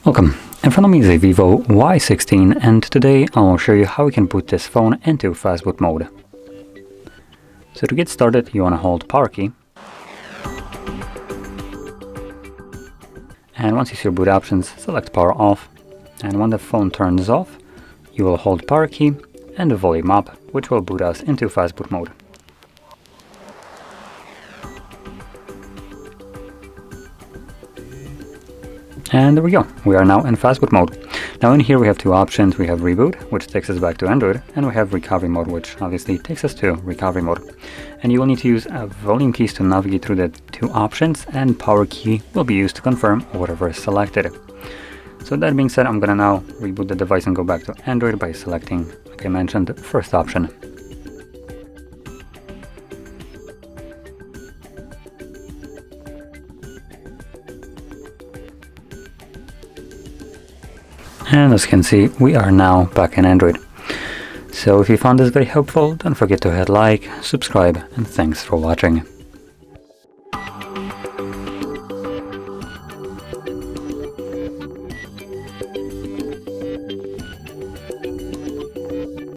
Welcome, in front of me is a Vivo Y16 and today I will show you how we can boot this phone into Fastboot mode. So to get started you want to hold power key, and once you see your boot options, select power off, and when the phone turns off you will hold power key and the volume up, which will boot us into Fastboot mode. And there we go, we are now in Fastboot mode. Now in here we have two options. We have Reboot, which takes us back to Android, and we have Recovery mode, which obviously takes us to Recovery mode. And you will need to use volume keys to navigate through the two options, and power key will be used to confirm whatever is selected. So that being said, I'm gonna now reboot the device and go back to Android by selecting, like I mentioned, the first option. And as you can see, we are now back in Android. So if you found this very helpful, don't forget to hit like, subscribe, and thanks for watching.